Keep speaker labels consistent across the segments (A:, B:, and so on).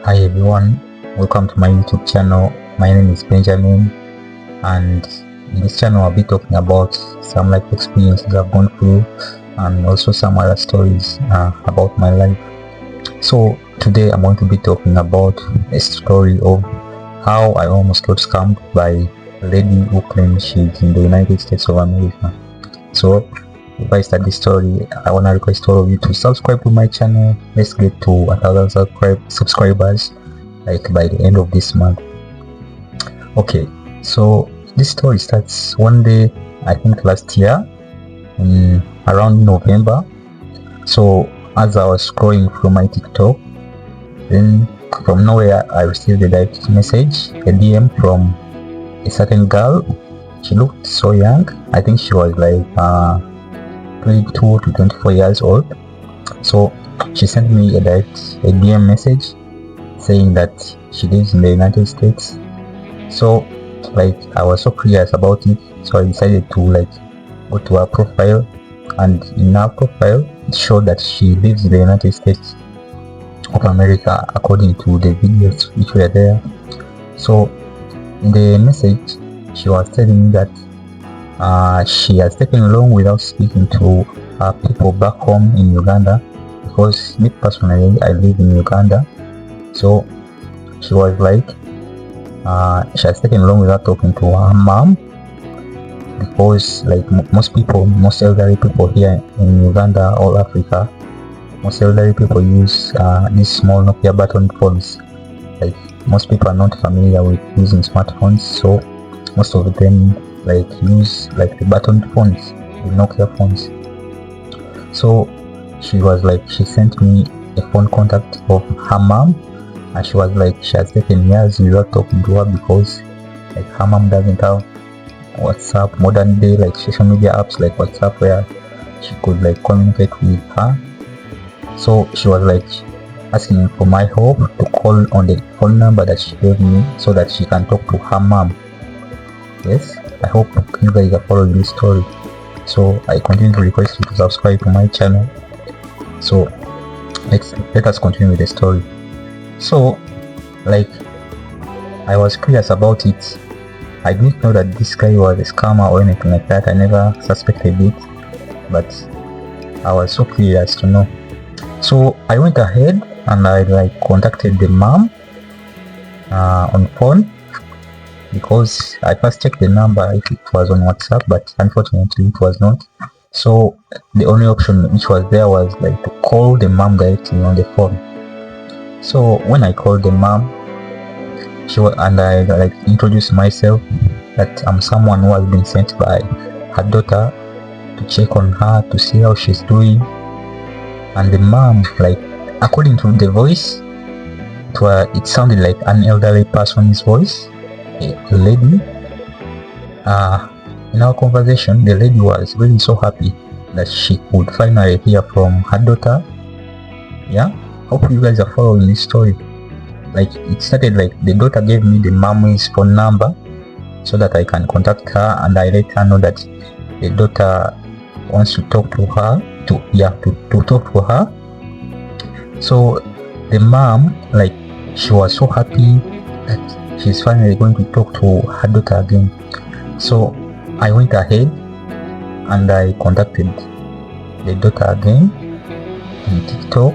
A: Hi everyone, welcome to my YouTube channel. My name is Benjamin, and in this channel I'll be talking about some life experiences I've gone through and also some other stories about my life. So today I'm going to be talking about a story of how I almost got scammed by a lady who claims she's in the United States of America. So if I start this story, I want to request all of you to subscribe to my channel. Let's get to 1,000 subscribers like by the end of this month. Okay, so this story starts one day, I think last year, around November. So as I was scrolling through my TikTok, then from nowhere I received a direct message, a DM from a certain girl. She looked so young. I think she was like 22 to 24 years old. So she sent me a DM message saying that she lives in the United States. So like I was so curious about it, so I decided to like go to her profile, and in her profile it showed that she lives in the United States of America according to the videos which were there. So in the message she was telling me that she has taken long without speaking to people back home in Uganda, because me personally I live in Uganda. So she was like she has taken long without talking to her mom, because like most elderly people here in Uganda or Africa, most elderly people use these small Nokia button phones. Like most people are not familiar with using smartphones, so most of them like use like the button phones, the Nokia phones. So she was like, she sent me a phone contact of her mom, and she was like, she has taken years without talking to her because like her mom doesn't have WhatsApp, modern day like social media apps like WhatsApp, where she could like communicate with her. So she was like asking for my help to call on the phone number that she gave me so that she can talk to her mom. Yes, I hope you guys are following this story. So I continue to request you to subscribe to my channel. So let us continue with the story. So like I was curious about it. I didn't know that this guy was a scammer or anything like that. I never suspected it, but I was so curious to know. So I went ahead and I like contacted the mom on phone, because I first checked the number if it was on WhatsApp, but unfortunately it was not. So the only option which was there was like to call the mom directly on the phone. So when I called the mom, and I like introduced myself that I'm someone who has been sent by her daughter to check on her to see how she's doing. And the mom, like according to the voice, it sounded like an elderly person's voice, a lady. In our conversation, the lady was really so happy that she could finally hear from her daughter. Yeah, hope you guys are following this story. Like it started like the daughter gave me the mom's phone number so that I can contact her, and I let her know that the daughter wants to talk to her, to talk to her. So the mom, like, she was so happy that she's finally going to talk to her daughter again. So I went ahead and I contacted the daughter again on TikTok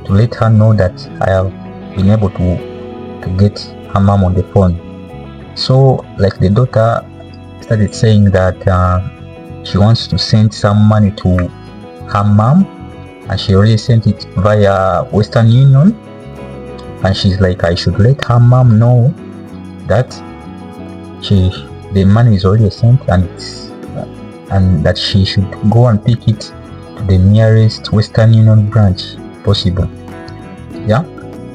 A: to let her know that I have been able to get her mom on the phone. So like the daughter started saying that she wants to send some money to her mom, and she already sent it via Western Union, and she's like, I should let her mom know that the money is already sent, and that she should go and pick it to the nearest Western Union branch possible. Yeah,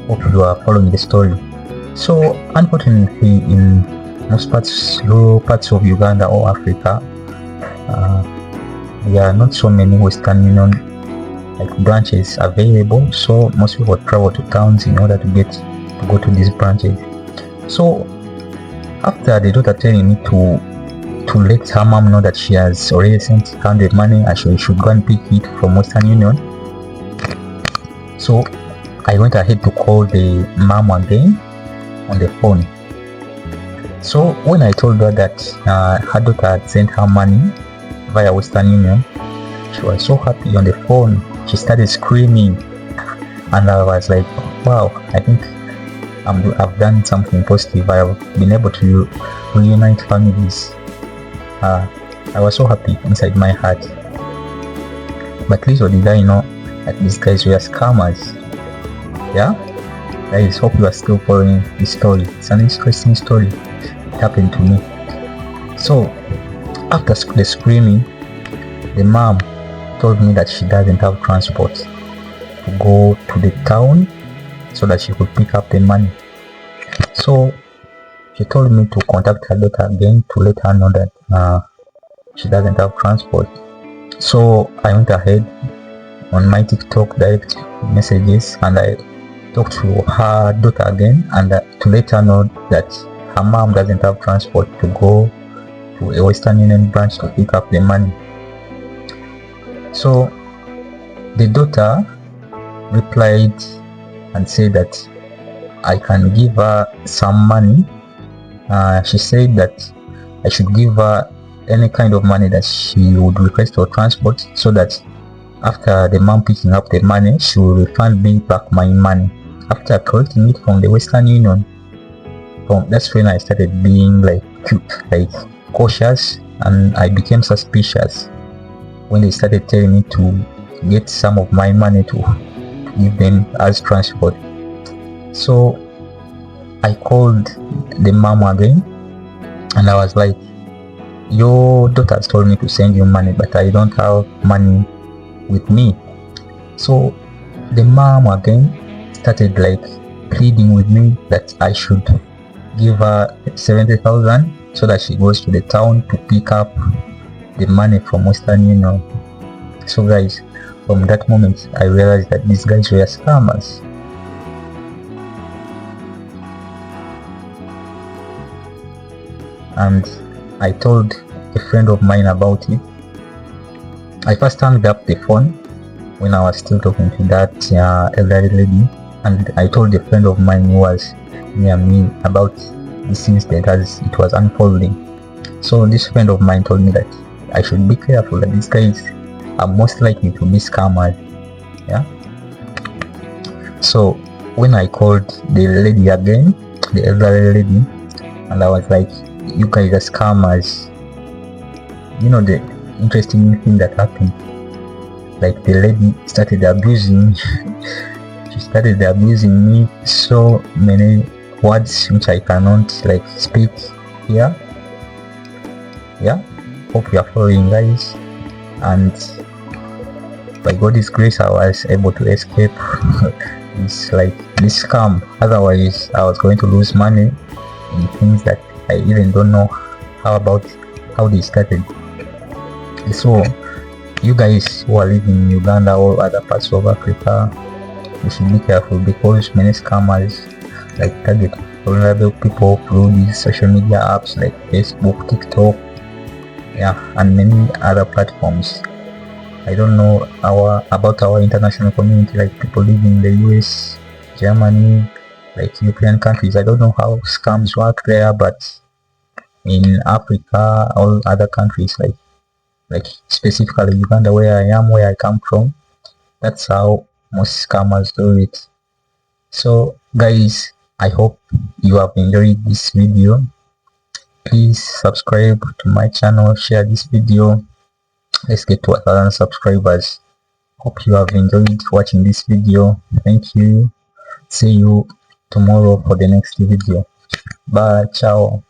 A: hope you are following the story. So unfortunately, in most rural parts of Uganda or Africa, there are not so many Western Union like branches available, so most people travel to towns in order to go to these branches. So after the daughter telling me to let her mom know that she has already sent her the money and she should go and pick it from Western Union, so I went ahead to call the mom again on the phone. So when I told her that her daughter had sent her money via Western Union, she was so happy on the phone. She started screaming, and I was like, wow, I think I've done something positive. I've been able to reunite families. I was so happy inside my heart. But little did I know that these guys were scammers. Yeah, guys, hope you are still following the story. It's an interesting story. It happened to me. So after the screaming, the mom told me that she doesn't have transport to go to the town so that she could pick up the money. So she told me to contact her daughter again to let her know that she doesn't have transport. So I went ahead on my TikTok direct messages and I talked to her daughter again and to let her know that her mom doesn't have transport to go to a Western Union branch to pick up the money. So the daughter replied and said that I can give her some money. She said that I should give her any kind of money that she would request for transport, so that after the mom picking up the money, she will refund me back my money after collecting it from the Western Union. That's when I started being like cautious, and I became suspicious when they started telling me to get some of my money to give them as transport. So I called the mom again and I was like, your daughter has told me to send you money, but I don't have money with me. So the mom again started like pleading with me that I should give her 70,000 so that she goes to the town to pick up the money from Western Union. So guys, from that moment I realized that these guys were scammers. And I told a friend of mine about it. I first hung up the phone when I was still talking to that elderly lady, and I told a friend of mine who was near me about this incident as it was unfolding. So this friend of mine told me that I should be careful, that these guys are most likely to be scammers. Yeah. So when I called the lady again, the elderly lady, and I was like, you guys are scammers. You know, the interesting thing that happened, like the lady started abusing she started abusing me so many words which I cannot like speak here. Yeah, hope you are following, guys. And by God's grace I was able to escape this scam. Otherwise I was going to lose money in things that I even don't know how they started. So you guys who are living in Uganda or other parts of Africa, you should be careful, because many scammers like target vulnerable people through these social media apps like Facebook, TikTok, and many other platforms. I don't know about our international community, like people living in the US, Germany, like European countries. I don't know how scams work there, but in Africa, all other countries, like specifically Uganda, where I come from, that's how most scammers do it. So guys, I hope you have enjoyed this video. Please subscribe to my channel, share this video. Let's get to 1,000 subscribers. Hope you have enjoyed watching this video. Thank you. See you tomorrow for the next video. Bye. Ciao.